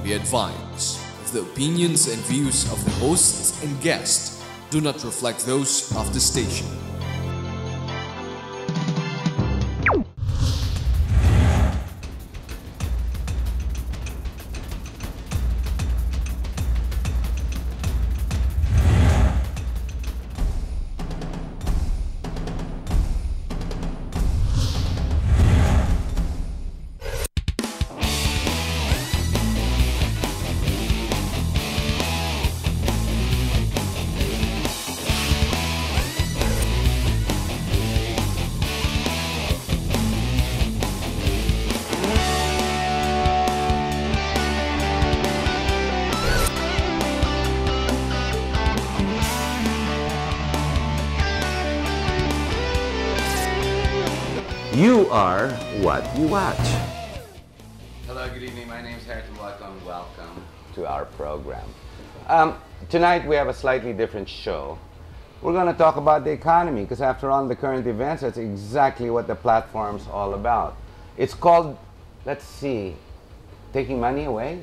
Be advised, the opinions and views of the hosts and guests do not reflect those of the station. You are what you watch. Hello, good evening. My name is Harry. Welcome To our program. Tonight we have a slightly different show. We're going to talk about the economy because after all, the current events, that's exactly what the platform's all about. It's called, let's see, taking money away?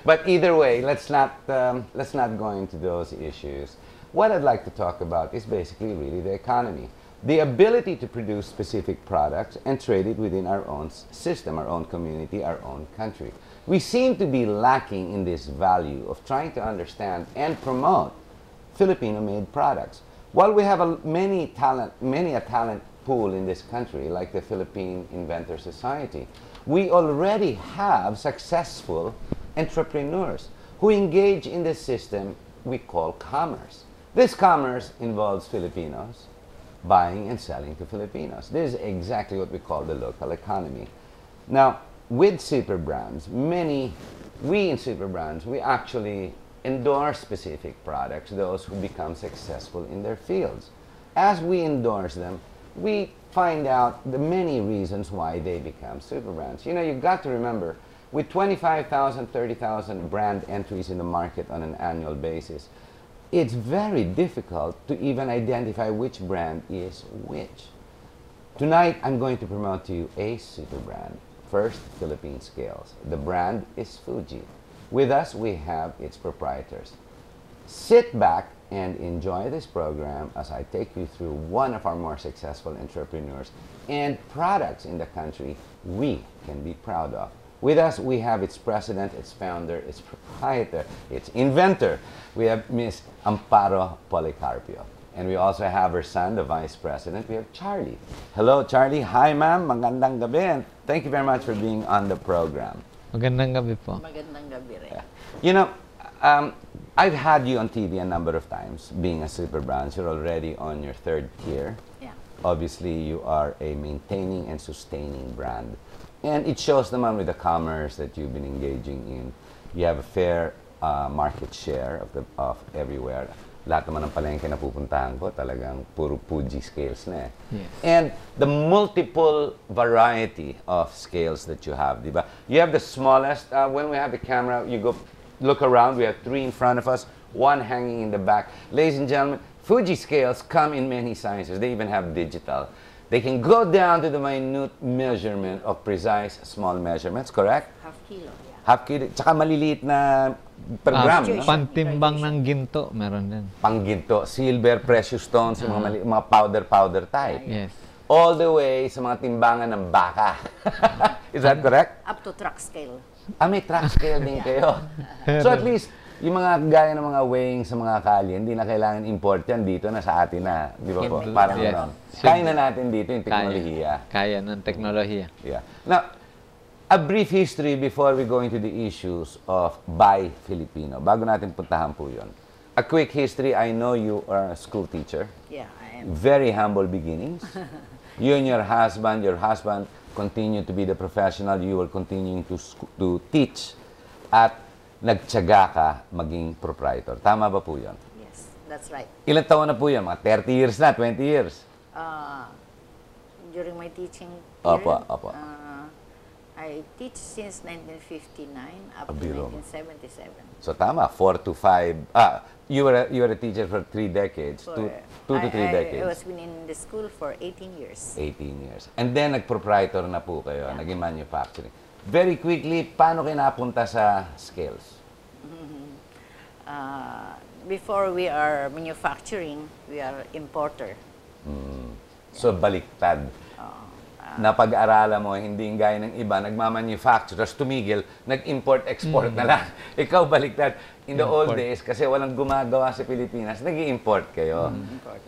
But either way, let's not go into those issues. What I'd like to talk about is basically really the economy. The ability to produce specific products and trade it within our own system, our own community, our own country. We seem to be lacking in this value of trying to understand and promote Filipino-made products. While we have many a talent pool in this country, like the Philippine Inventor Society, we already have successful entrepreneurs who engage in this system we call commerce. This commerce involves Filipinos buying and selling to Filipinos. This is exactly what we call the local economy. Now, with super brands, we in super brands, we actually endorse specific products, those who become successful in their fields. As we endorse them, we find out the many reasons why they become super brands. You know, you've got to remember, with 25,000, 30,000 brand entries in the market on an annual basis, it's very difficult to even identify which brand is which. Tonight, I'm going to promote to you a super brand. First, Philippine Scales. The brand is FUJI. With us, we have its proprietors. Sit back and enjoy this program as I take you through one of our more successful entrepreneurs and products in the country we can be proud of. With us, we have its president, its founder, its proprietor, its inventor. We have Miss Amparo Policarpio. And we also have her son, the vice president. We have Charlie. Hello, Charlie. Hi, ma'am. Magandang gabi. And thank you very much for being on the program. Magandang gabi po. Magandang gabi rin. You know, I've had you on TV a number of times, being a super brand. You're already on your third tier. Yeah. Obviously, you are a maintaining and sustaining brand. And it shows naman with the commerce that you've been engaging in. You have a fair market share of everywhere. Lahat naman ng palengke na pupuntahan ko, talagang puro FUJI scales na eh. Yes. And the multiple variety of scales that you have, di ba? You have the smallest, when we have the camera, you go look around, we have 3 in front of us, 1 hanging in the back. Ladies and gentlemen, FUJI scales come in many sizes. They even have digital. They can go down to the minute measurement of precise small measurements, correct? Half kilo, yeah. Half kilo. Tsaka maliliit na per gram, no? Pantimbang ng ginto, meron din. Pangginto, silver, precious stones, yung mga powder type. Yes. All the way sa mga timbangan ng baka. Is that correct? Up to truck scale. May truck scale din kayo. So at least, yung mga gaya ng mga weighing sa mga kalye, hindi na kailangan import yan dito na sa atin na. Di ba po? Parang yes. gano'n. Kaya na natin dito yung teknolohiya. Kaya ng teknolohiya. Yeah. Now, a brief history before we go into the issues of Buy Filipino. Bago natin puntahan po yun. A quick history. I know you are a school teacher. Yeah, I am. Very humble beginnings. You and your husband continue to be the professional. You will continue to teach at nagtiyaga ka maging proprietor. Tama ba po yun? Yes, that's right. Ilang taon na po yan? Mga 30 years na? 20 years? During my teaching Opo, period, opo. I teach since 1959 up to Biro. 1977. So tama, 4 to 5. You were a teacher for 3 decades, For- 2 to 3 I decades. was been in the school for 18 years. 18 years. And then nag-proprietor na po kayo, naging manufacturing. Very quickly, paano kayo napunta sa scales? Before we are manufacturing, we are importer. So, baliktad. Napag-aralan mo, hindi gaya ng iba, nagmamanufacture, tapos tumigil, nag-import-export na lang. Ikaw baliktad. In the old days, kasi walang gumagawa sa Pilipinas, nag-i-import kayo.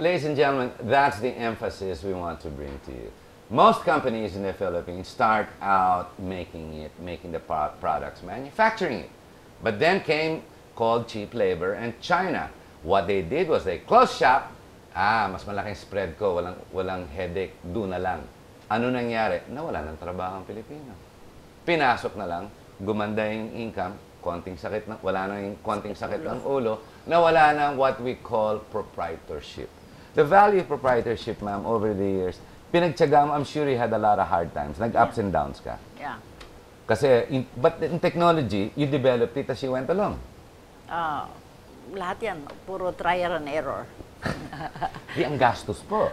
Ladies and gentlemen, that's the emphasis we want to bring to you. Most companies in the Philippines start out making the products, manufacturing it. But then came called cheap labor and China. What they did was they closed shop. Mas malaking spread ko, walang headache, doon na lang. Ano nangyari? Nawala ng trabaho ang Pilipino. Pinasok na lang, gumanda yung income, wala na yung konting sakit ng ulo, nawala na what we call proprietorship. The value of proprietorship, ma'am, over the years, pinagtyaga mo, I'm sure you had a lot of hard times. Nag-ups and downs ka. Yeah. Kasi, but in technology, you developed it as you went along. Lahat yan, puro trial and error. Di ang gastos po.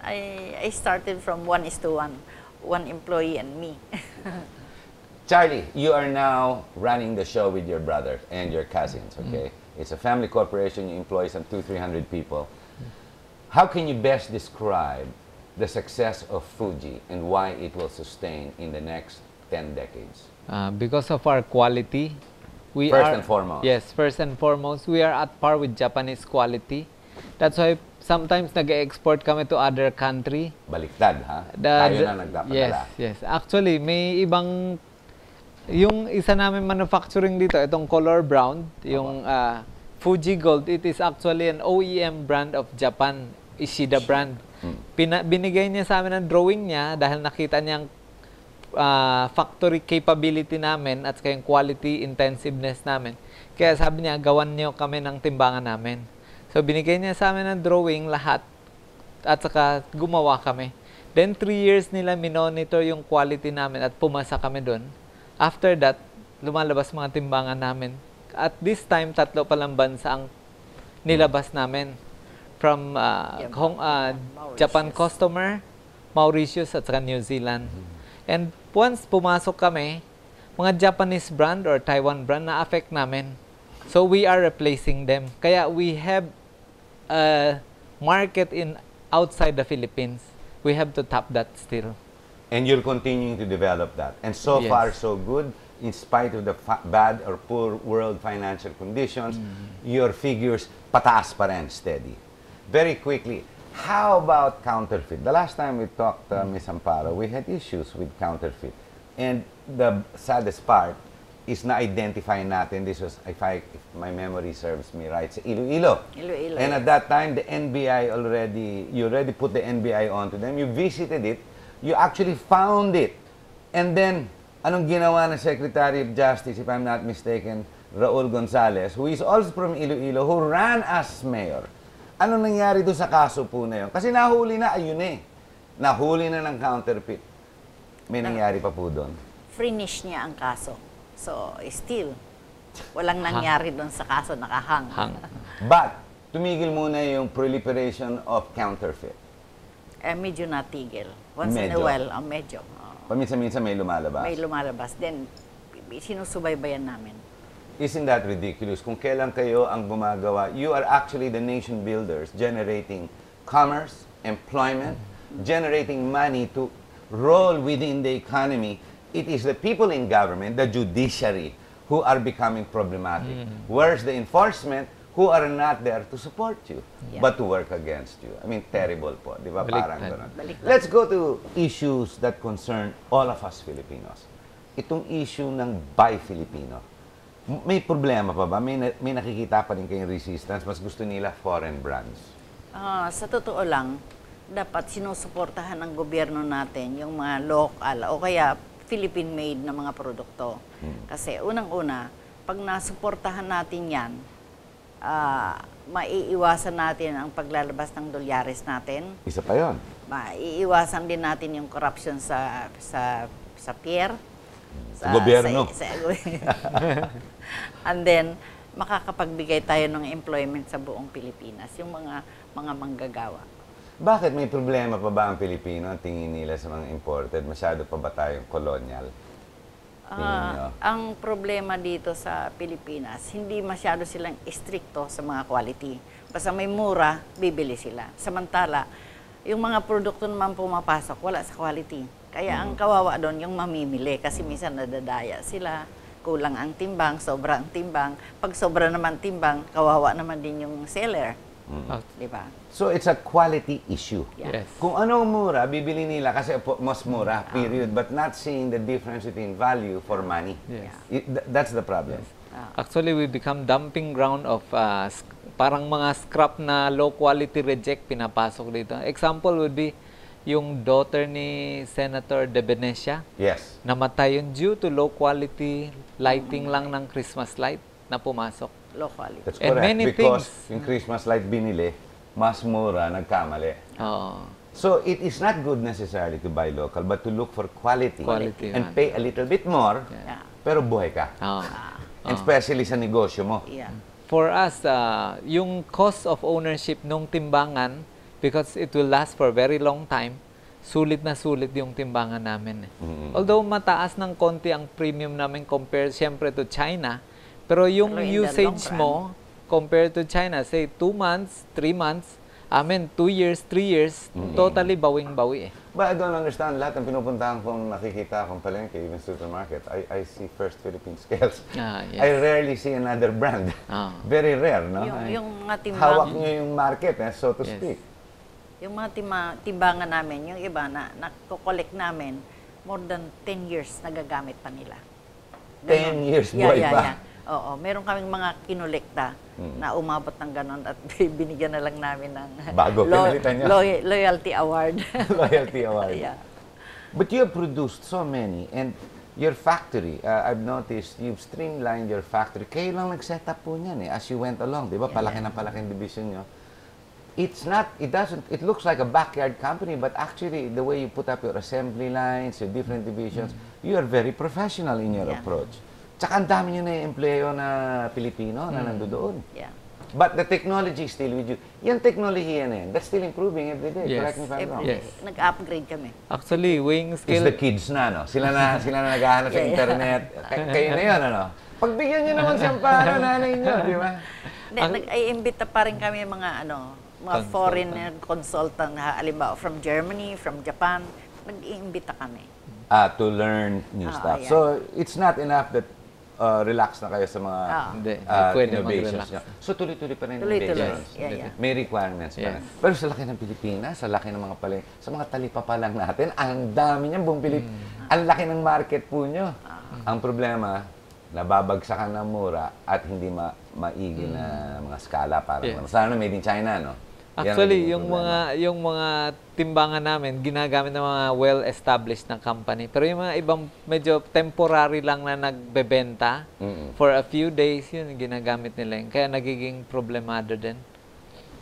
I started from 1:1, one employee and me. Charlie, you are now running the show with your brother and your cousins, okay? It's a family corporation, you employ some 200-300 people. How can you best describe the success of FUJI and why it will sustain in the next 10 decades? Because of our quality, we First are, and foremost. Yes, first and foremost, we are at par with Japanese quality. That's why sometimes nag-export kami to other country. Baliktad, ha? Tayo na nagpapadala. Yes. Actually, may ibang, yung isa namin manufacturing dito, itong color brown, yung Fuji Gold, it is actually an OEM brand of Japan, Ishida brand. Binigay niya sa amin ang drawing niya dahil nakita niyang factory capability namin at saka yung quality intensiveness namin. Kaya sabi niya, gawan niyo kami ng timbangan namin. So, binigay niya sa amin ng drawing lahat at saka gumawa kami. Then, 3 years nila minonitor yung quality namin at pumasa kami doon. After that, lumalabas mga timbangan namin. At this time, 3 pa lang bansa ang nilabas namin. From Japan customer, Mauritius at saka New Zealand. And once pumasok kami, mga Japanese brand or Taiwan brand na-affect namin. So we are replacing them. Kaya we have a market outside the Philippines. We have to tap that still. And you're continuing to develop that. And so far, so good. In spite of the bad or poor world financial conditions, your figures pataas pa rin, steady. Very quickly, how about counterfeit? The last time we talked, Ms. Amparo, we had issues with counterfeit. And the saddest part is na-identify natin, this was, if my memory serves me right, sa Iloilo. Iloilo. And at that time, the NBI you already put the NBI onto them, you visited it, you actually found it. And then, anong ginawa ng Secretary of Justice, if I'm not mistaken, Raul Gonzalez, who is also from Iloilo, who ran as mayor. Anong nangyari doon sa kaso po na yun? Kasi nahuli na, ayun eh. Nahuli na ng counterfeit. May nangyari pa po doon. Finish niya ang kaso. So, still, walang nangyari doon sa kaso, nakahang. But, tumigil muna yung proliferation of counterfeit. Medyo natigil. Once in a while, medyo. Paminsan-minsan may lumalabas. May lumalabas. Then, sinusubaybayan namin. Isn't that ridiculous? Kung kailan kayo ang gumagawa, you are actually the nation builders, generating commerce, employment, generating money to roll within the economy. It is the people in government, the judiciary, who are becoming problematic. Where's the enforcement, who are not there to support you, but to work against you. I mean, terrible po. Di ba? Parang ganun. Let's go to issues that concern all of us Filipinos. Itong issue ng Buy Filipino. May problema pa ba? May nakikita pa rin kayong resistance? Mas gusto nila foreign brands? Sa totoo lang, dapat sinusuportahan ng gobyerno natin yung mga local o kaya Philippine-made na mga produkto. Kasi unang-una, pag nasuportahan natin yan, maiiwasan natin ang paglalabas ng dolyares natin. Isa pa yun. Maiiwasan din natin yung corruption sa pier. Sa gobyerno. And then, makakapagbigay tayo ng employment sa buong Pilipinas, yung mga manggagawa. Bakit may problema pa ba ang Pilipino ang tingin nila sa mga imported? Masyado pa ba tayong colonial? Tingin nyo? Ang problema dito sa Pilipinas, hindi masyado silang istrikto sa mga quality. Basta may mura, bibili sila. Samantala, yung mga produkto naman pumapasok, wala sa quality. Kaya ang kawawa doon, yung mamimili. Kasi minsan nadadaya sila, kulang ang timbang, sobra ang timbang. Pag sobra naman timbang, kawawa naman din yung seller. Di ba? So, it's a quality issue. Yeah. Yes. Kung anong mura, bibili nila kasi mas mura, period. But not seeing the difference between value for money. Yes. That's the problem. Actually, we become dumping ground of parang mga scrap na low quality reject pinapasok dito. Example would be yung daughter ni Senator De Venecia. Yes. Namatay yun due to low quality lighting lang ng Christmas light na pumasok. Low quality. That's And correct. many Because things. yung Christmas light binili, mas mura, nagkamali. Oo. So, it is not good necessarily to buy local, but to look for quality. Quality, And man. pay a little bit more, Yeah. pero buhay ka. Oo. And especially sa negosyo mo. Yeah. For us, yung cost of ownership nung timbangan, because it will last for a very long time, sulit na sulit yung timbangan namin. Although mataas ng konti ang premium namin compared siyempre to China, pero yung Pero in the usage long mo compared to China, say 2 months, 3 months, 2 years, 3 years, totally bawing-bawi eh. But I don't understand, lahat ng pinupuntahan kong nakikita kong palengke, even supermarket, I see First Philippine scales. Yes. I rarely see another brand. Very rare, no? Yung mga timbang, Hawak nyo yung market, so to Yes. speak. yung mga timbangan namin, yung iba na nakokolekt namin, more than 10 years nagagamit pa nila. 10 years buhay pa. Yeah. Oo, meron kaming mga kinolekta na umabot ng ganon at binigyan na lang namin ng Bago, pinalitan nyo. loyalty award. Loyalty award. Yeah. But you have produced so many, and your factory, I've noticed you've streamlined your factory. Kayo lang nag-set up po niyan as you went along, di ba? Palaki na palaki ang division nyo. It looks like a backyard company, but actually, the way you put up your assembly lines, your different divisions, you are very professional in your approach. Tsaka ang dami nyo na yung empleyo na Pilipino na nandoon. Yeah. But the technology is still with you. Yung technology na yan, that's still improving every day. Yes. Correct me if I'm wrong. Every Yes. day, nag-upgrade kami. Actually, weighing It's scale, the kids na, no? Sila na naghahanap sa internet. Kayo na yun, ano? Pagbigyan nyo naman siyang para nanay nyo, di ba? Nag-iimbita pa rin kami mga mga foreign consultant, halimbawa from Germany, from Japan, nag-iimbita kami. To learn new stuff. yeah. So, it's not enough that relax na kayo sa mga Hindi, pwede innovations mag-relax. nyo. So, tuloy-tuloy pa rin Tuloy-tuloy. innovations. Yeah. May requirements pa Yes. rin. Pero sa laki ng Pilipinas, sa laki ng mga sa mga talipapa lang natin, ang dami niyan buong Ang laki ng market po nyo. Ang problema, nababagsakan ng mura at hindi maigi na mga skala para Yes. sana made in China, no? Yan ang actually, naging yung problema. mga timbangan namin, ginagamit ng mga well-established na company. Pero yung mga ibang medyo temporary lang na nagbebenta, for a few days, yun, ginagamit nila yun. Kaya nagiging problemado din.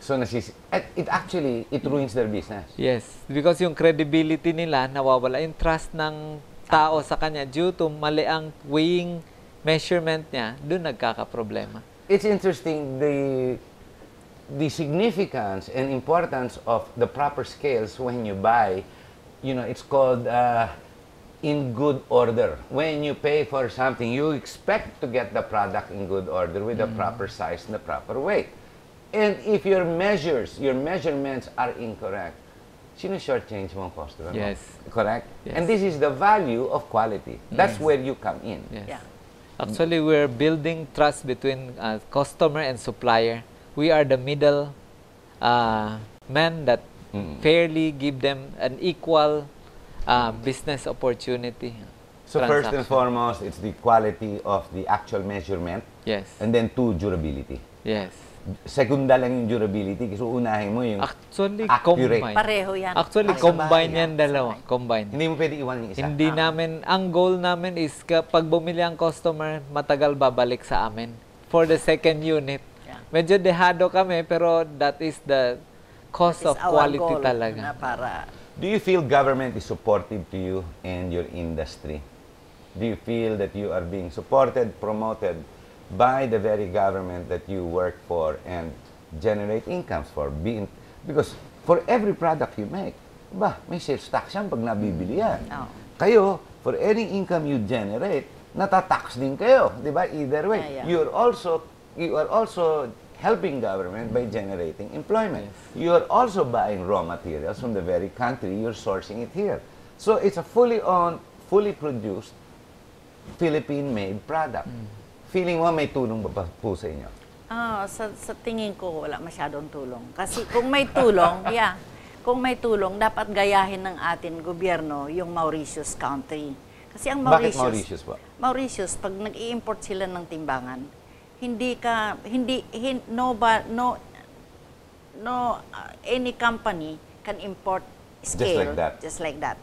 So, it ruins their business. Yes, because yung credibility nila nawawala. Yung trust ng tao sa kanya due to mali ang weighing measurement niya, doon nagkakaproblema. It's interesting, the significance and importance of the proper scales when you buy, it's called in good order. When you pay for something, you expect to get the product in good order with the proper size and the proper weight. And if your measurements are incorrect, sino shortchange mo ang customer mo? Yes. Correct? Yes. And this is the value of quality. That's where you come in. Yes. Yeah. Actually, we're building trust between customer and supplier. We are the middle men that fairly give them an equal business opportunity. So first and transaction. foremost, it's the quality of the actual measurement. Yes. And then durability. Yes. Sekunda lang yung durability kasi unahin mo yung Actually, accurate. combine. Pareho yan. Actually, Pareho. combine Sabay yan dalawa. Combine. Hindi mo pwede iwan yung isa. Hindi namin, ang goal namin is kapag bumili ang customer, matagal babalik sa amin for the second unit. Yeah. Medyo dehado kami, pero that is the cost That is of our quality goal na talaga. para Do you feel government is supportive to you and your industry? Do you feel that you are being supported, promoted by the very government that you work for and generate incomes for? Because for every product you make, may sales tax yan pag nabibili yan. Oh. Kayo, for any income you generate, natatax din kayo, di ba? Either way. Yeah. You are also helping government by generating employment. You are also buying raw materials from the very country you're sourcing it here. So it's a fully owned, fully produced, Philippine-made product. Feeling mo may tulong ba po sa inyo? Sa tingin ko, wala masyadong tulong. Kasi kung may tulong, kung may tulong, dapat gayahin ng atin gobyerno yung Mauritius country. Kasi ang Bakit Mauritius po? Mauritius, pag nag-i-import sila ng timbangan, any company can import scale just like that.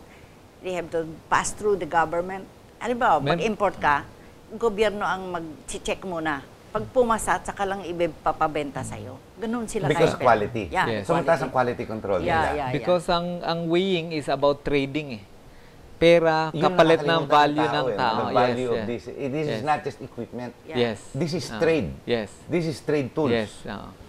They have to pass through the government. Halimbawa, pag import ka, gobyerno ang mag-check muna. Pag pumasa, saka lang ipapabenta sa'yo. Ganun sila kayo. Because quality. Yeah, So mataas ang quality control nila. Because ang weighing is about trading eh. Pera, kapalit ng value ng tao. The value of this. This is not just equipment. Yes. This is trade. Yes. This is trade tools. Yes.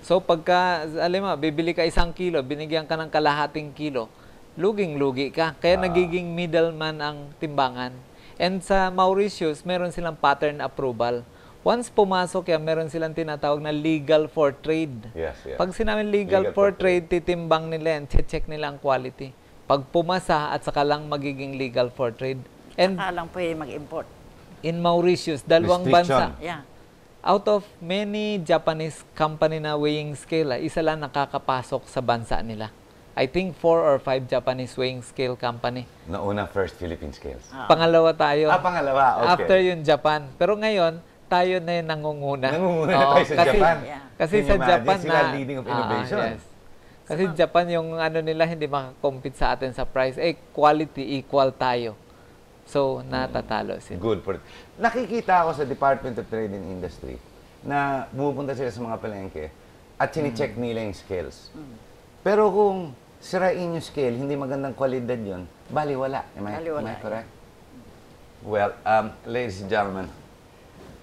So pagka, alam mo, bibili ka 1 kilo, binigyan ka ng kalahating kilo, luging-lugi ka. Kaya nagiging middleman ang timbangan. And sa Mauritius, meron silang pattern approval. Once pumasok yan, meron silang tinatawag na legal for trade. Yes. Pag sinabing legal for trade, titimbang nila yan, check nila ang quality. Pag pumasa at saka lang magiging legal for trade. And saka lang pwede mag-import. In Mauritius, dalawang bansa. Yeah. Out of many Japanese company na weighing scale, isa lang nakakapasok sa bansa nila. I think 4 or 5 Japanese weighing scale company. Nauna first Philippine scales. Pangalawa tayo. Pangalawa. Okay. After yung Japan. Pero ngayon, tayo na yung nangunguna. Nangunguna na tayo sa Japan. Kasi sa Japan sila leading of innovation. Yes. Kasi Japan, yung ano nila, hindi makakompete sa atin sa price. Quality equal tayo. So, natatalo sila. Good for it. Nakikita ako sa Department of Trade and Industry na bumupunta sila sa mga palengke at sinicheck nila yung scales. Pero kung sirain yung scale, hindi magandang kwalidad yun, baliwala. Am I correct? Well, ladies and gentlemen,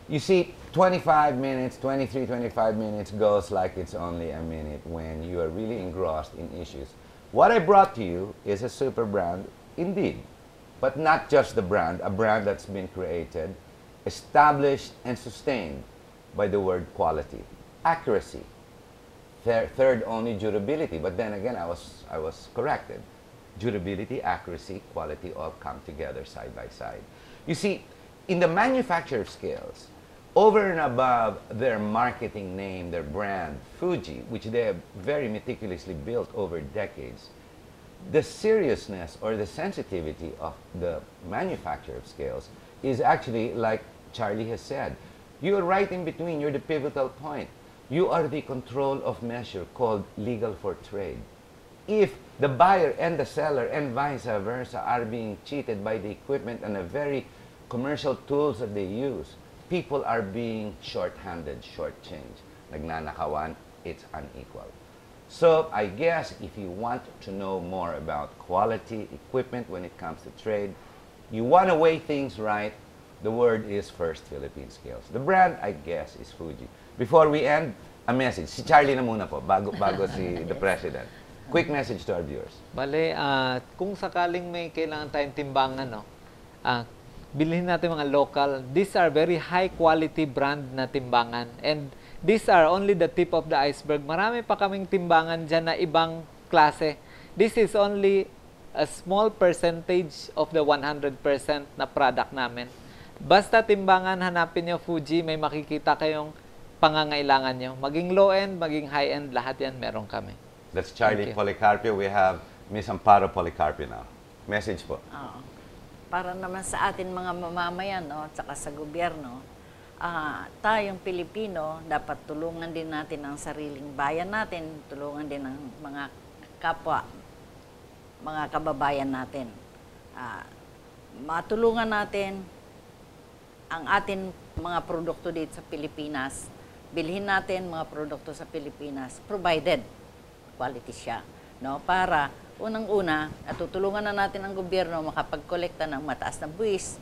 you see, 25 minutes, 23, 25 minutes goes like it's only a minute when you are really engrossed in issues. What I brought to you is a super brand, indeed, but not just the brand, a brand that's been created, established, and sustained by the word quality, accuracy, third only durability. But then again, I was corrected. Durability, accuracy, quality all come together side by side. You see, in the manufacture of scales, over and above their marketing name, their brand, Fuji, which they have very meticulously built over decades, the seriousness or the sensitivity of the manufacture of scales is actually, like Charlie has said, you're right in between, you're the pivotal point. You are the control of measure called legal for trade. If the buyer and the seller and vice versa are being cheated by the equipment and the very commercial tools that they use, people are being short-handed, short-changed. Nagnanakawan, it's unequal. So I guess if you want to know more about quality equipment when it comes to trade, you want to weigh things right, the word is First Philippine Scales. The brand, I guess, is Fuji. Before we end, a message. Si Charlie na muna po, bago si the President. Quick message to our viewers. Bale, kung sakaling may kailangan tayong timbangan, no, bilhin natin mga local. These are very high quality brand na timbangan. And these are only the tip of the iceberg. Marami pa kaming timbangan dyan na ibang klase. This is only a small percentage of the 100% na product namin. Basta timbangan, hanapin nyo Fuji, may makikita kayong pangangailangan nyo. Maging low-end, maging high-end, lahat yan meron kami. That's Charlie Policarpio. We have Miss Amparo Policarpio now. Message po. Para naman sa atin mga mamamayan, no, at saka sa gobyerno, tayong Pilipino, dapat tulungan din natin ang sariling bayan natin, tulungan din ang mga kapwa, mga kababayan natin. Matulungan natin ang atin mga produkto dito sa Pilipinas, bilhin natin mga produkto sa Pilipinas, provided quality siya, no, para unang-una, natutulungan na natin ang gobyerno makapag-kolekta ng mataas na buwis.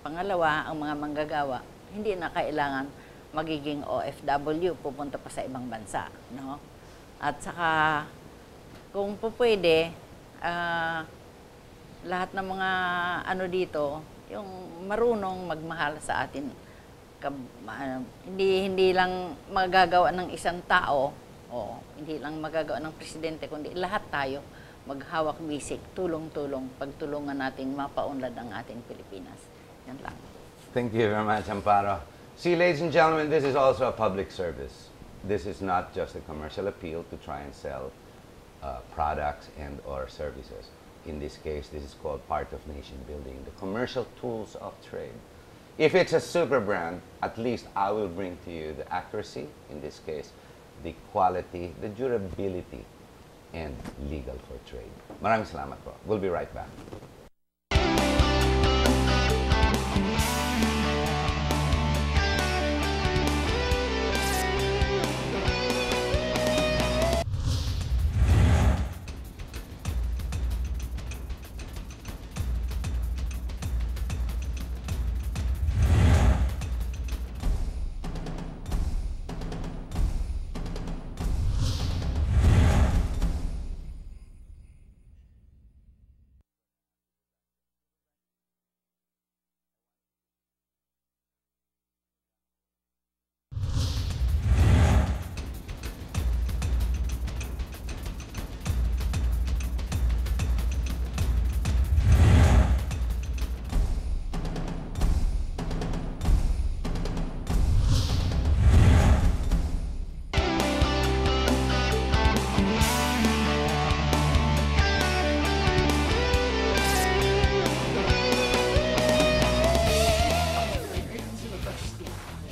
Pangalawa, ang mga manggagawa, hindi na kailangan magiging OFW, pupunta pa sa ibang bansa. No? At saka, kung po pwede, lahat ng mga ano dito, yung marunong magmahal sa atin. Hindi lang magagawa ng isang tao, hindi lang magagawa ng presidente, kundi lahat tayo maghawak bisik, tulong-tulong, pagtulungan natin mapaunlad ang ating Pilipinas. Yan lang. Thank you very much, Amparo. See, ladies and gentlemen, this is also a public service. This is not just a commercial appeal to try and sell products and or services. In this case, this is called part of nation building, the commercial tools of trade. If it's a super brand, at least I will bring to you the accuracy, in this case, the quality, the durability, and legal for trade. Maraming salamat po. We'll be right back.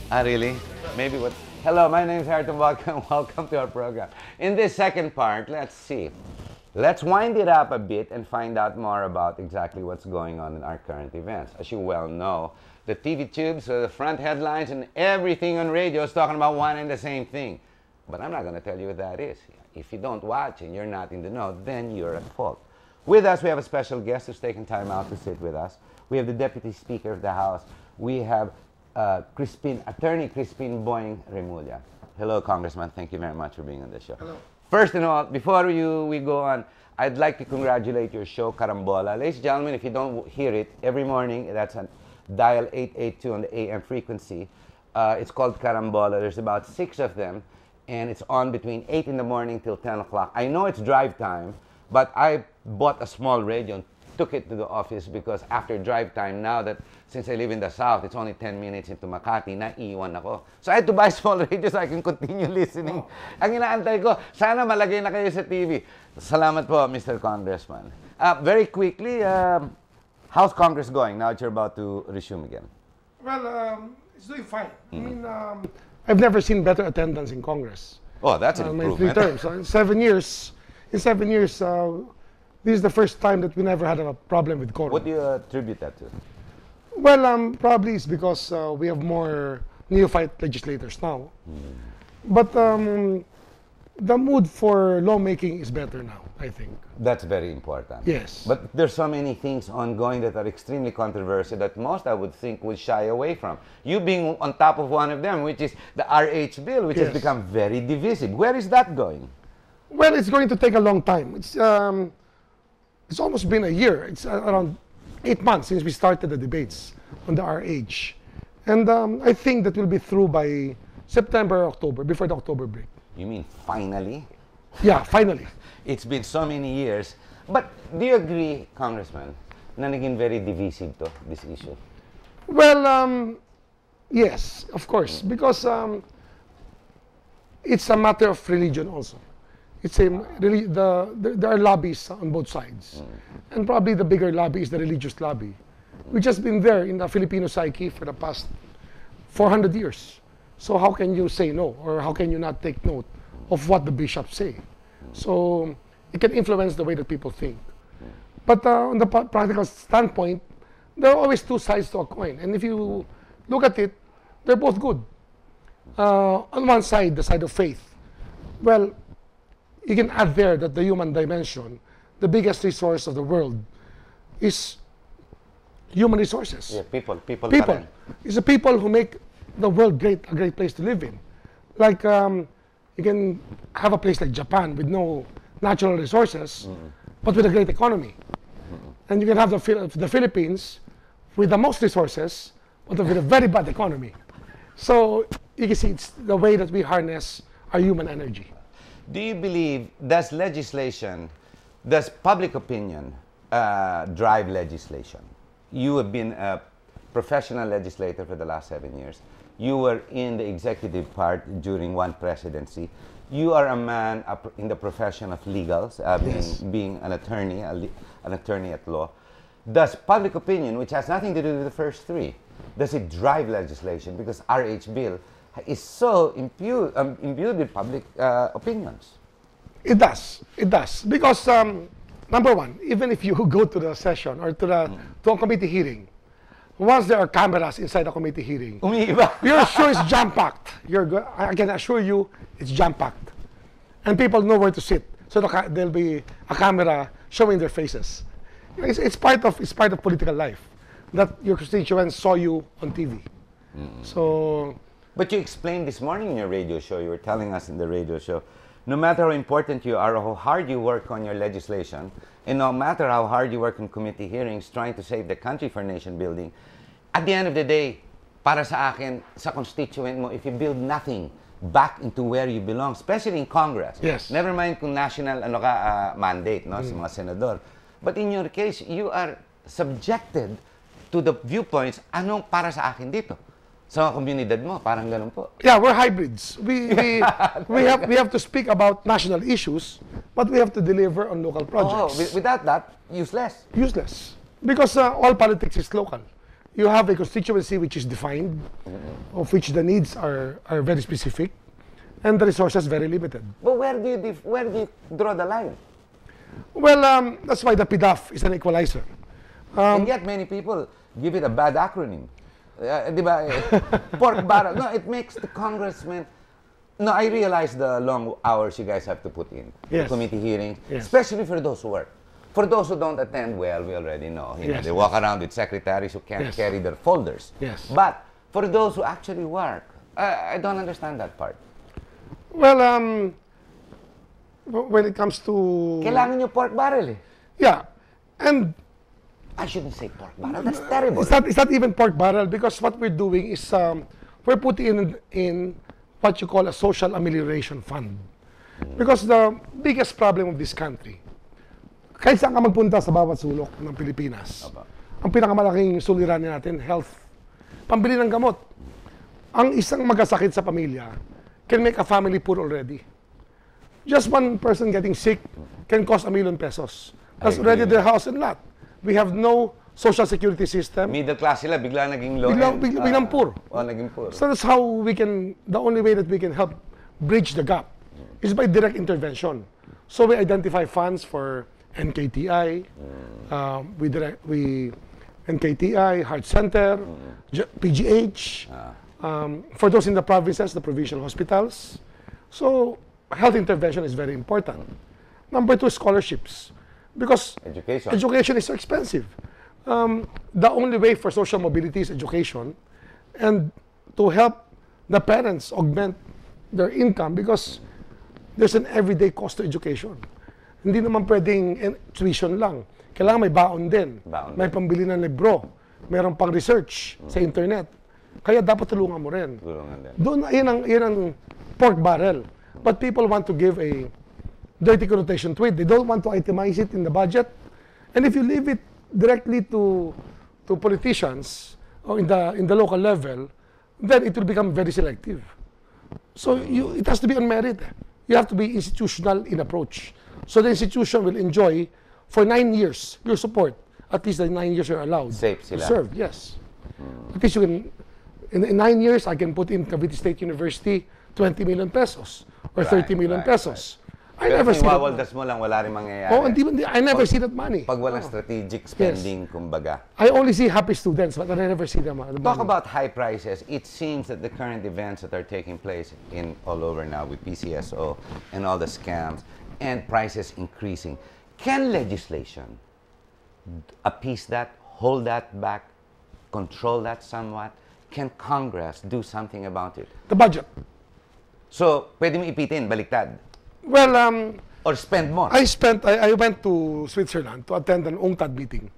Ah, really? Maybe what? Hello, my name is Harton Welcome. Welcome to our program. In this second part, let's see. Let's wind it up a bit and find out more about exactly what's going on in our current events. As you well know, the TV tubes, the front headlines, and everything on radio is talking about one and the same thing. But I'm not going to tell you what that is. If you don't watch and you're not in the know, then you're at fault. With us, we have a special guest who's taken time out to sit with us. We have the Deputy Speaker of the House. We have Crispin, Attorney Crispin Boying Remulla. Hello, Congressman. Thank you very much for being on the show. Hello. First of all, before we go on, I'd like to congratulate your show, Carambola. Ladies and gentlemen, if you don't hear it, every morning, that's on dial 882 on the AM frequency. It's called Carambola. There's about 6 of them, and it's on between 8 in the morning till 10 o'clock. I know it's drive time, but I bought a small radio and took it to the office because after drive time, now that since I live in the South, it's only 10 minutes into Makati, naiwan ako. So I had to buy a small radio so I can continue listening. Ang inaantay ko, sana malagay na kayo sa TV. Salamat po, Mr. Congressman. Very quickly, how's Congress going now that you're about to resume again? Well, it's doing fine. I mean, I've never seen better attendance in Congress. Oh, that's an My improvement. 3 terms. In 7 years, this is the first time that we never had a problem with quorum. What do you attribute that to? Well, probably it's because we have more neophyte legislators now. But the mood for lawmaking is better now, I think. That's very important. Yes. But there's so many things ongoing that are extremely controversial that most, I would think, would shy away from. You being on top of one of them, which is the RH bill, which has Yes. become very divisive. Where is that going? Well, it's going to take a long time. It's almost been a year. It's around 8 months since we started the debates on the RH. And I think that will be through by September or October, before the October break. You mean finally? Yeah, finally. It's been so many years. But do you agree, Congressman, na naging very divisive to, this issue? Well, yes, of course, because it's a matter of religion also. It's there are lobbies on both sides. And probably the bigger lobby is the religious lobby, which has been there in the Filipino psyche for the past 400 years. So how can you say no, or how can you not take note of what the bishops say? So it can influence the way that people think. But on the practical standpoint, there are always 2 sides to a coin. And if you look at it, they're both good. On one side, the side of faith, well, you can add there that the human dimension, the biggest resource of the world, is human resources. Yeah, people. People. It's the people who make the world a great place to live in. Like, you can have a place like Japan with no natural resources, but with a great economy. And you can have the Philippines with the most resources, but with a very bad economy. So you can see it's the way that we harness our human energy. Do you believe, does public opinion drive legislation? You have been a professional legislator for the last 7 years. You were in the executive part during one presidency. You are a man in the profession of legals, being an attorney, an attorney at law. Does public opinion, which has nothing to do with the first three, does it drive legislation? Because RH Bill is so imbued with public opinions. It does. It does. Because, number one, even if you go to the session or to a committee hearing, once there are cameras inside the committee hearing, you're sure it's jam-packed. I can assure you it's jam-packed. And people know where to sit. So there'll be a camera showing their faces. It's part of political life that your constituents saw you on TV. So, but you explained this morning in your radio show, you were telling us in the radio show, no matter how important you are or how hard you work on your legislation, and no matter how hard you work in committee hearings trying to save the country for nation building, at the end of the day, para sa akin, sa constituent mo, if you build nothing back into where you belong, especially in Congress. Yes. Never mind kung national mandate, no, sa mga senador. But in your case, you are subjected to the viewpoints, anong para sa akin dito? Sa komunidad mo, parang ganun po. Yeah, we're hybrids. We have to speak about national issues, but we have to deliver on local projects. Oh, without that, useless. Useless. Because all politics is local. You have a constituency which is defined, of which the needs are very specific, and the resources very limited. But where do you draw the line? Well, that's why the PDAF is an equalizer. And yet many people give it a bad acronym. Diba? Pork barrel. No, it makes the congressman. No, I realize the long hours you guys have to put in. Yes. The committee hearings, Yes. especially for those who work. For those who don't attend, well, we already know. You know, Yes, they walk around with secretaries who can't Yes. carry their folders. Yes. But for those who actually work, I don't understand that part. Well, when it comes to... Kailangan nyo pork barrel eh. Yeah, and I shouldn't say pork barrel. That's terrible. it's not even pork barrel, because what we're doing is we're putting in what you call a social amelioration fund. Because the biggest problem of this country, kahit saan ka magpunta sa bawat sulok ng Pilipinas, ang pinakamalaking suliranin natin, health. Pambili ng gamot. Ang isang magkasakit sa pamilya can make a family poor already. Just one person getting sick can cost 1 million pesos. That's already their house and lot. We have no social security system. Middle class sila, bigla naging low Biglang poor. naging poor. So that's how the only way that we can help bridge the gap is by direct intervention. So we identify funds for NKTI, NKTI, Heart Center, PGH, for those in the provinces, the provincial hospitals. So health intervention is very important. Number 2, scholarships. Because education is so expensive. The only way for social mobility is education, and to help the parents augment their income, because there's an everyday cost to education. Hindi naman pwedeng tuition lang. Kailangan may baon din. May pambili ng libro. Mayroon pang research sa internet. Kaya dapat tulungan mo rin. Doon, yan ang pork barrel. But people want to give a dirty connotation to it. They don't want to itemize it in the budget. And if you leave it directly to politicians or in the local level, then it will become very selective. So it has to be on merit. You have to be institutional in approach. So the institution will enjoy for 9 years your support. At least the 9 years you're allowed Safe to sila. serve. Yes. At least you can, in 9 years, I can put in Cavite State University 20 million pesos or 30 million pesos. I never see that. Wawaldas mo lang, wala rin mangyayari. Oh, I never see that money. Pag walang strategic spending, kumbaga. I only see happy students, but I never see them. Talk about high prices. It seems that the current events that are taking place all over now with PCSO and all the scams and prices increasing. Can legislation appease that, hold that back, control that somewhat? Can Congress do something about it? The budget. So, pwede mo ipitin, baliktad. Well, Or spend more? I went to Switzerland to attend an UNCTAD meeting,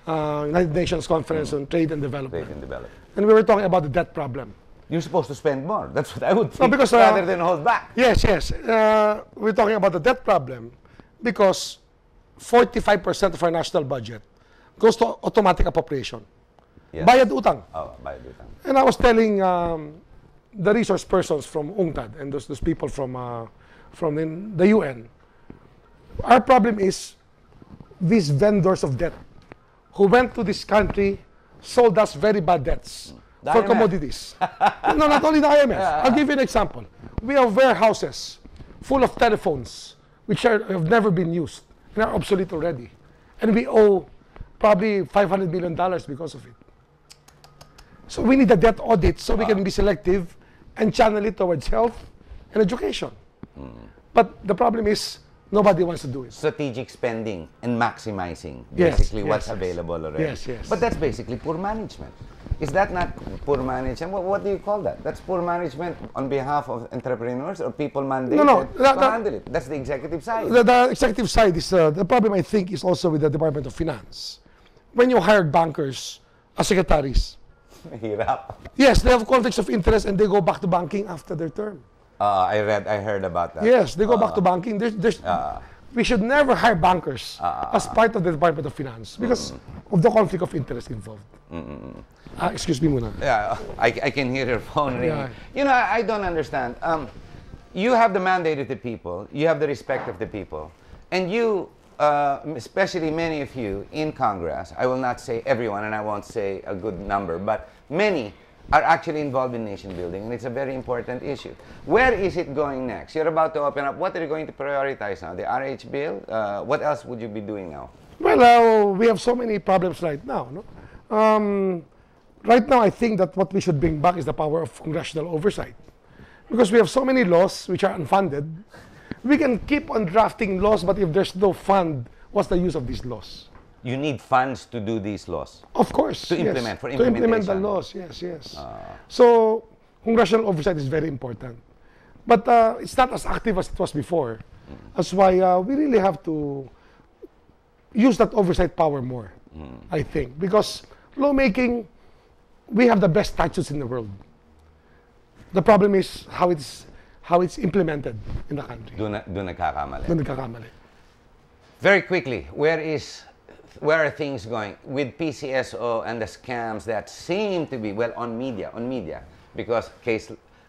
United Nations Conference on Trade and Development. Trade and Development. And we were talking about the debt problem. You're supposed to spend more. That's what I would think, No, because, rather than hold back. Yes, yes. We're talking about the debt problem because 45% of our national budget goes to automatic appropriation. Yes. Bayad utang. Oh, bayad utang. And I was telling the resource persons from UNCTAD and those people from the UN, our problem is these vendors of debt who went to this country, sold us very bad debts The for IMF. commodities. No, not only the IMF. I'll give you an example. We have warehouses full of telephones which have never been used and are obsolete already. And we owe probably $500 million because of it. So we need a debt audit so we can be selective and channel it towards health and education. But the problem is nobody wants to do it. Strategic spending and maximizing Yes, basically yes, what's yes. available already. Yes, yes. But that's basically poor management. Is that not poor management? What do you call that? That's poor management on behalf of entrepreneurs or people mandated to handle it. That's the executive side. The executive side is the problem. I think is also with the Department of Finance. When you hire bankers as secretaries, Hirap. yes, they have conflicts of interest and they go back to banking after their term. I heard about that. Yes, they go back to banking. We should never hire bankers as part of the Department of Finance because of the conflict of interest involved. Excuse me muna. Yeah, I can hear your phone ringing. Yeah. You know, I don't understand. You have the mandate of the people. You have the respect of the people. And you, especially many of you in Congress, I will not say everyone and I won't say a good number, but many are actually involved in nation building, and it's a very important issue. Where is it going next? You're about to open up. What are you going to prioritize now? The RH bill? What else would you be doing now? Well, we have so many problems right now. No? Right now, I think that what we should bring back is the power of congressional oversight. Because we have so many laws which are unfunded. We can keep on drafting laws, but if there's no fund, what's the use of these laws? You need funds to do these laws. Of course. To yes. implement, for To implement the implementation. laws, yes, yes. So, congressional oversight is very important. But it's not as active as it was before. That's why we really have to use that oversight power more, I think. Because lawmaking, we have the best statutes in the world. The problem is how it's implemented in the country. Doon nagkakamali. Doon nagkakamali. Very quickly, where are things going with PCSO and the scams that seem to be, well, on media, because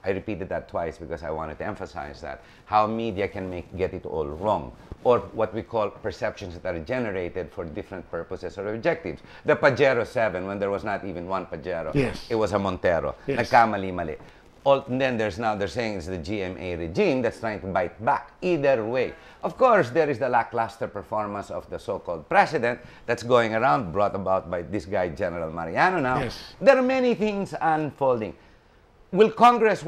I repeated that twice because I wanted to emphasize that, how media can get it all wrong, or what we call perceptions that are generated for different purposes or objectives. The Pajero 7, when there was not even one Pajero, Yes. it was a Montero. Yes. Nagkamali-mali. And then they're saying it's the GMA regime that's trying to bite back. Either way. Of course, there is the lackluster performance of the so-called president that's going around, brought about by this guy, General Mariano now. Yes. There are many things unfolding. Will Congress,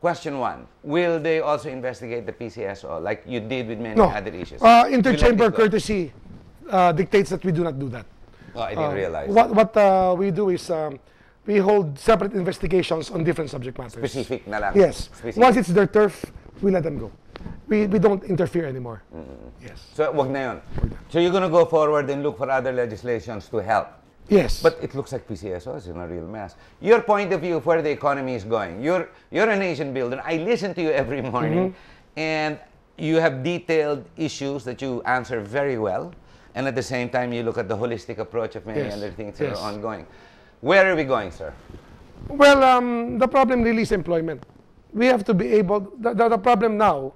question one, will they also investigate the PCSO like you did with many other issues? Interchamber courtesy dictates that we do not do that. Oh, I didn't realize. What we do is we hold separate investigations on different subject matters. Specific na lang. Yes. Specific. Once it's their turf, we let them go. We don't interfere anymore. Yes. So, wag na yun. So you're going to go forward and look for other legislations to help. Yes. But it looks like PCSO is in a real mess. Your point of view of where the economy is going. You're a nation builder. I listen to you every morning, and you have detailed issues that you answer very well. And at the same time, you look at the holistic approach of many Yes. other things that are ongoing. Where are we going, sir? Well, the problem really is employment. We have to be able, the problem now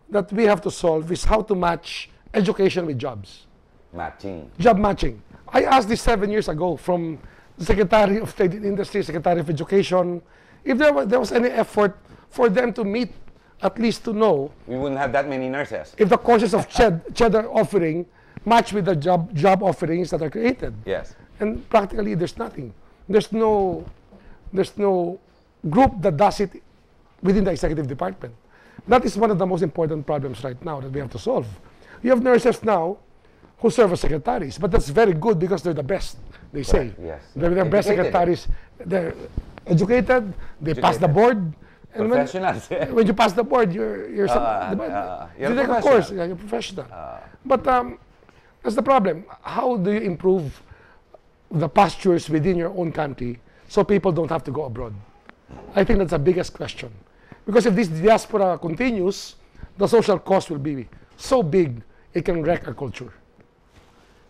that we have to solve is how to match education with jobs. Matching. Job matching. I asked this 7 years ago from the Secretary of Trade and Industry, Secretary of Education, if there was any effort for them to meet, at least to know, We wouldn't have that many nurses. if the courses of cheddar offering match with the job offerings that are created. Yes. And practically there's nothing. There's no group that does it within the executive department. That is one of the most important problems right now that we have to solve. You have nurses now who serve as secretaries, but that's very good because they're the best, they say. Yes. They're the best Educated. secretaries. They're educated, they pass the board, And Professionals. when you pass the board, you're a of course, yeah, you're professional. But that's the problem. How do you improve the pastures within your own country so people don't have to go abroad? I think that's the biggest question. Because if this diaspora continues, the social cost will be so big, it can wreck our culture.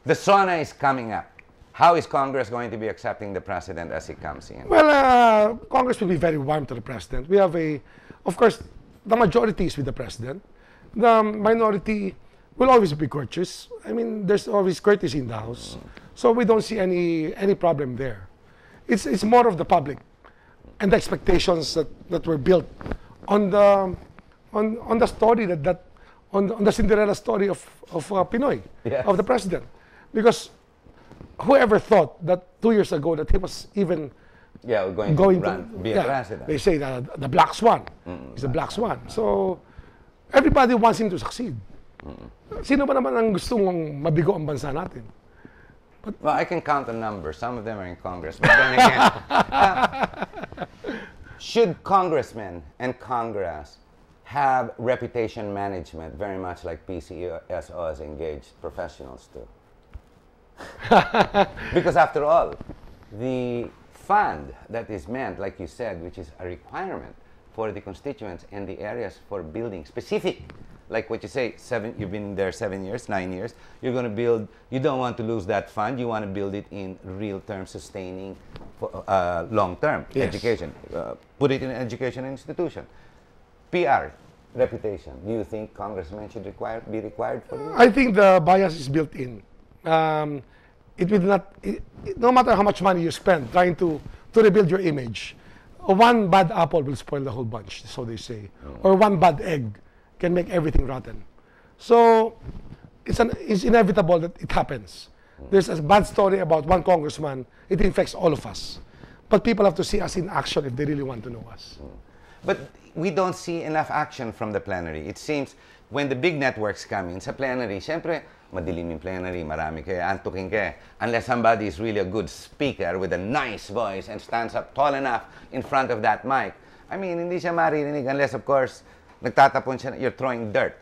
The sauna is coming up. How is Congress going to be accepting the president as he comes in? Well, Congress will be very warm to the president. We have of course, the majority is with the president. The minority will always be courteous. I mean, there's always courtesy in the House. So we don't see any problem there. It's more of the public and the expectations that were built on the story on the Cinderella story of Pinoy, Yes. of the president. Because whoever thought that 2 years ago that he was even Going to be a president. They say the black swan. He's the black swan. So everybody wants him to succeed. Sino ba naman ang gusto mong mabigo ang bansa natin? Well, I can count the numbers. Some of them are in Congress. But then again, should congressmen and Congress have reputation management very much like PCSOs engaged professionals do? Because after all, the fund that is meant, like you said, which is a requirement for the constituents and the areas for building specific, like what you say, you've been there 7 years, 9 years, you're going to build, you don't want to lose that fund, you want to build it in real term sustaining long-term education. Put it in an education institution. PR, reputation. Do you think congressmen should be required for this? I think the bias is built in. It will not, no matter how much money you spend trying to rebuild your image, one bad apple will spoil the whole bunch, so they say. Or one bad egg can make everything rotten. So it's inevitable that it happens. There's a bad story about one congressman, it infects all of us. But people have to see us in action if they really want to know us. But we don't see enough action from the plenary. It seems when the big networks come in sa plenary, syempre, madilim yung plenary, marami kayo, antukin kayo. Unless somebody is really a good speaker with a nice voice and stands up tall enough in front of that mic. I mean, hindi siya maririnig unless, of course, nagtatapon siya, you're throwing dirt.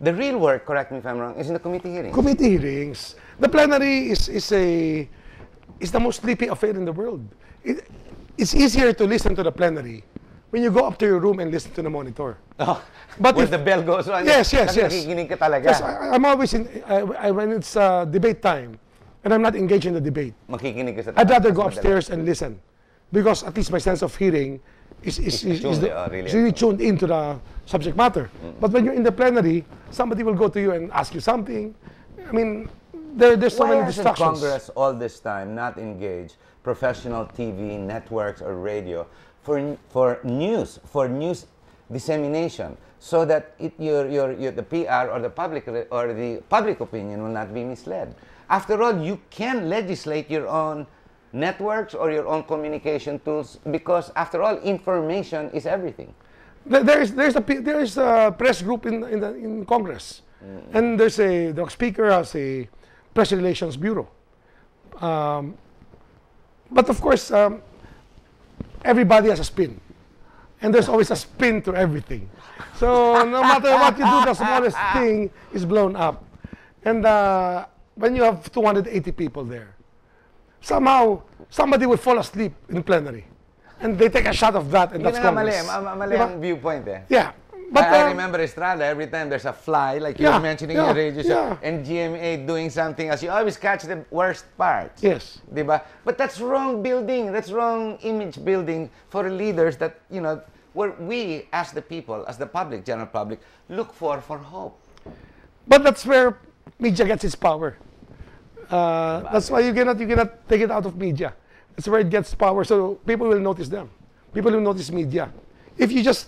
The real work, correct me if I'm wrong, is in the committee hearings. Committee hearings. The plenary is the most sleepy affair in the world. It's easier to listen to the plenary when you go up to your room and listen to the monitor. Oh, but when if the bell goes on, yes. nakikinig ka talaga. Yes, I'm always when it's debate time, and I'm not engaged in the debate. Makikinig ka sa I'd rather taas, go mas upstairs and listen, because at least my sense of hearing is really tuned into the subject matter. But when you're in the plenary, somebody will go to you and ask you something. I mean, there's so many distractions. Why hasn't Congress all this time not engaged professional TV networks or radio for news dissemination, so that the PR or the public opinion will not be misled? After all, you can legislate your own networks or your own communication tools, because after all, information is everything. There's a press group in Congress, and the speaker has a press relations bureau. But of course, everybody has a spin, and there's always a spin to everything. So no matter what you do, the smallest thing is blown up. And when you have 280 people there, somehow somebody will fall asleep in plenary, and they take a shot of that, and that's Congress. Mali ang viewpoint eh. Yeah. But I remember Estrada, every time there's a fly, like you were mentioning in the radio show, and GMA doing something else, you always catch the worst parts. Yes. Diba? But that's wrong building, that's wrong image building for leaders that, where we, as the people, as the public, general public, look for hope. But that's where media gets its power. That's why you cannot take it out of media. That's where it gets power, so people will notice them. People will notice media. If you just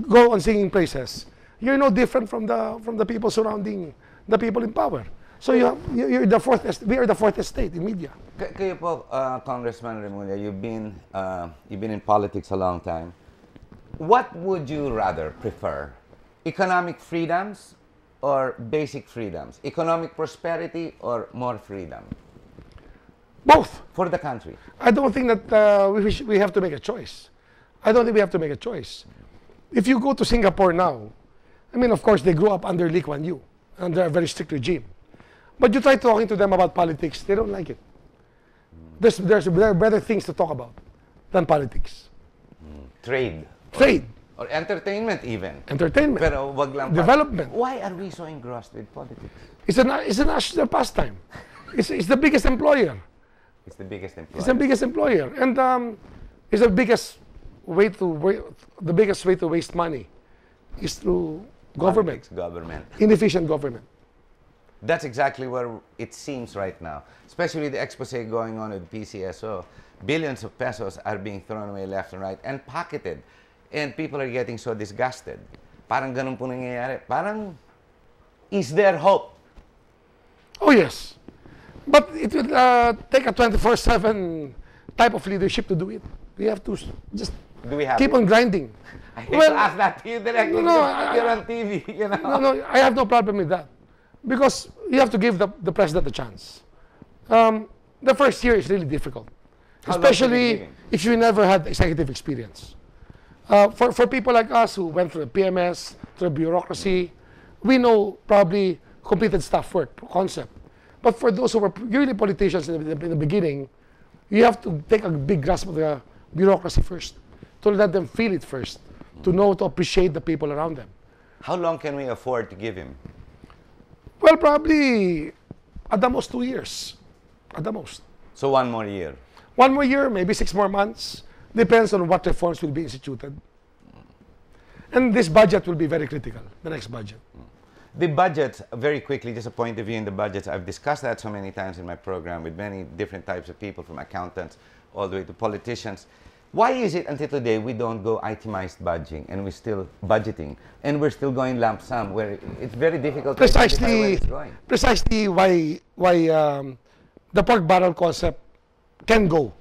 go on singing praises, you're no different from the people surrounding the people in power. So you're the fourth. We are the fourth estate in media. Kayo po, Congressman Remulla, you've been in politics a long time. What would you rather prefer? Economic freedoms or basic freedoms? Economic prosperity or more freedom? Both. For the country. I don't think that we have to make a choice. I don't think we have to make a choice. If you go to Singapore now, I mean, of course, they grew up under Lee Kuan Yew, under a very strict regime. But you try talking to them about politics, they don't like it. There are better things to talk about than politics. Trade. Trade, Or entertainment even. entertainment, Pero wag lang development. Why are we so engrossed with politics? It's a national pastime. It's the biggest employer. It's the biggest employer. It's the biggest employer, and it's the biggest way to waste money is through government, Politics, government. inefficient government. That's exactly where it seems right now. Especially the expose going on with PCSO. Billions of pesos are being thrown away left and right and pocketed. And people are getting so disgusted. Parang ganun po nangyayari. Parang, is there hope? Oh yes, but it will take a 24/7 type of leadership to do it. We have to just Do we have keep it? on grinding. I hate to ask that to you directly. No, because you're on TV, you know. No, I have no problem with that because you have to give the president a chance. The first year is really difficult, How long should we give especially him? if you never had executive experience. For people like us who went through the PMS, through the bureaucracy, we know probably completed staff work, concept. But for those who were really politicians in the beginning, you have to take a big grasp of the bureaucracy first, to let them feel it first, to know to appreciate the people around them. How long can we afford to give him? Well, probably at the most 2 years, at the most. So 1 more year. 1 more year, maybe 6 more months. Depends on what reforms will be instituted. And this budget will be very critical, the next budget. The budgets, very quickly, just a point of view in the budgets. I've discussed that so many times in my program with many different types of people, from accountants all the way to politicians. Why is it until today we don't go itemized budgeting and we're still budgeting and we're still going lump sum, where it's very difficult to identify where it's going? Precisely why the pork barrel concept can go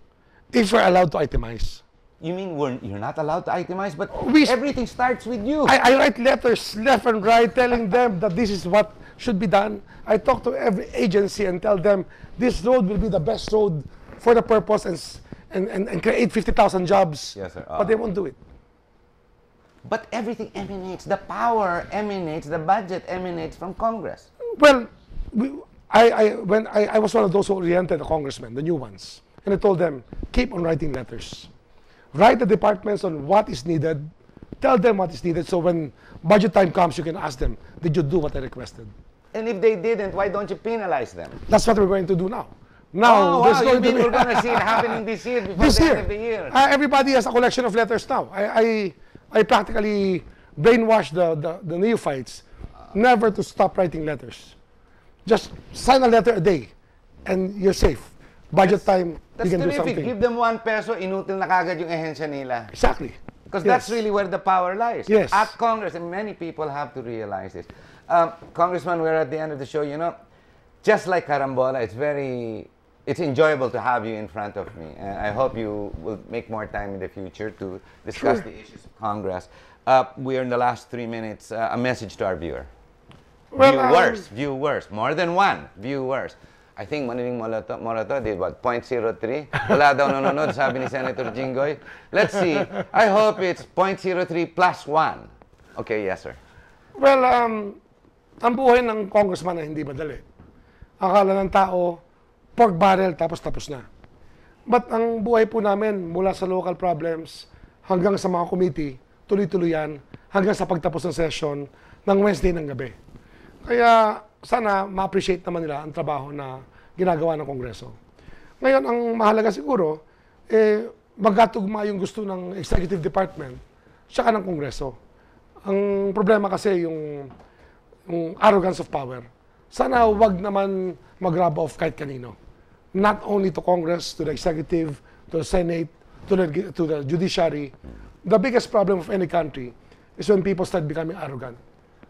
if we're allowed to itemize. You mean you're not allowed to itemize, but We- everything starts with you. I write letters left and right telling them that this is what should be done. I talk to every agency and tell them this road will be the best road for the purpose and create 50,000 jobs. Yes, sir. But they won't do it. But everything emanates, the power emanates, the budget emanates from Congress. Well, when I was one of those who oriented the congressmen, the new ones, and I told them, keep on writing letters. Write the departments on what is needed. Tell them what is needed, so when budget time comes, you can ask them, did you do what I requested? And if they didn't, why don't you penalize them? That's what we're going to do now. Now, there's you going to mean be we're going to see it happening this year before this the year. end of the year? Everybody has a collection of letters now. I practically brainwashed the neophytes never to stop writing letters. Just sign a letter a day, and you're safe. Budget time, you That's can do terrific. something. Give them 1 peso, inutil na kagad yung ehensya nila. Exactly. Because Yes. that's really where the power lies. Yes. At Congress, and many people have to realize this. Congressman, we're at the end of the show. You know, just like Carambola, it's enjoyable to have you in front of me. And I hope you will make more time in the future to discuss Sure. the issues of Congress. We are in the last 3 minutes. A message to our viewer. Well, Viewers, more than one viewers. I think Maniling Morato did what, 0.03? Wala daw nanonood, sabi ni Senator Jinggoy. Let's see. I hope it's 0.03 plus 1. Okay, yes, sir. Well, ang buhay ng congressman ay hindi madali. Akala ng tao, pork barrel, tapos na. But ang buhay po namin, mula sa local problems, hanggang sa mga committee, tuloy-tuloy yan, hanggang sa pagtapos ng session ng Wednesday ng gabi. Kaya sana ma-appreciate naman nila ang trabaho na ginagawa ng Kongreso. Ngayon, ang mahalaga siguro, magkatugma yung gusto ng Executive Department tsaka ng Kongreso. Ang problema kasi yung arrogance of power. Sana wag naman mag-rub off kahit kanino. Not only to Congress, to the Executive, to the Senate, to the Judiciary. The biggest problem of any country is when people start becoming arrogant.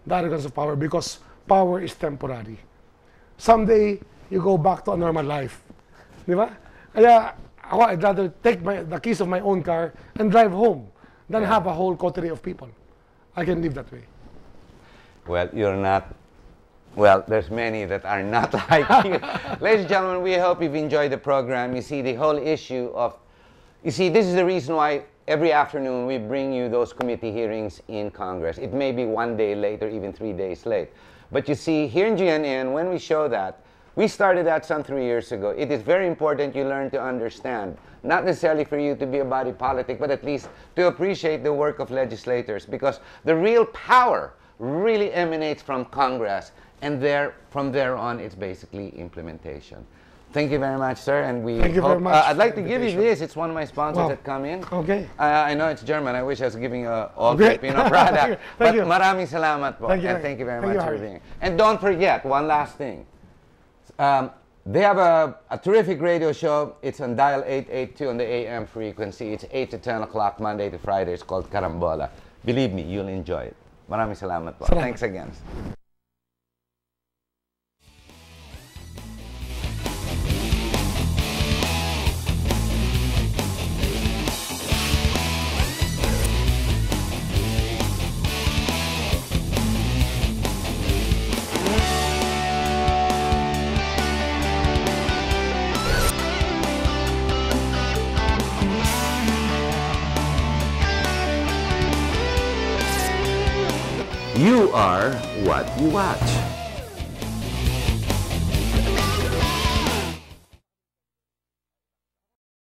The arrogance of power, because power is temporary. Someday, you go back to a normal life. Di ba? Kaya ako, I'd rather take the keys of my own car and drive home than have a whole coterie of people. I can live that way. Well, you're not. Well, there's many that are not like you. Ladies and gentlemen, we hope you've enjoyed the program. You see, the whole issue of, this is the reason why every afternoon we bring you those committee hearings in Congress. It may be 1 day late or even 3 days late. But you see, here in GNN, when we show that, we started that some 3 years ago. It is very important you learn to understand, not necessarily for you to be a body politic, but at least to appreciate the work of legislators, because the real power really emanates from Congress, and from there on, it's basically implementation. Thank you very much, sir, and we Thank you hope, very much I'd like for to the give you invitation. this. It's one of my sponsors Wow. that come in. Okay. I know it's German. I wish I was giving all Great. Filipino product. Thank you. But maraming salamat po. Thank you. And thank you very Thank much you, for Harry. being here. And don't forget, one last thing. They have a terrific radio show. It's on dial 882 on the AM frequency. It's 8 to 10 o'clock Monday to Friday. It's called Carambola. Believe me, you'll enjoy it. Maraming salamat po. Salamat. Thanks again. You are what you watch.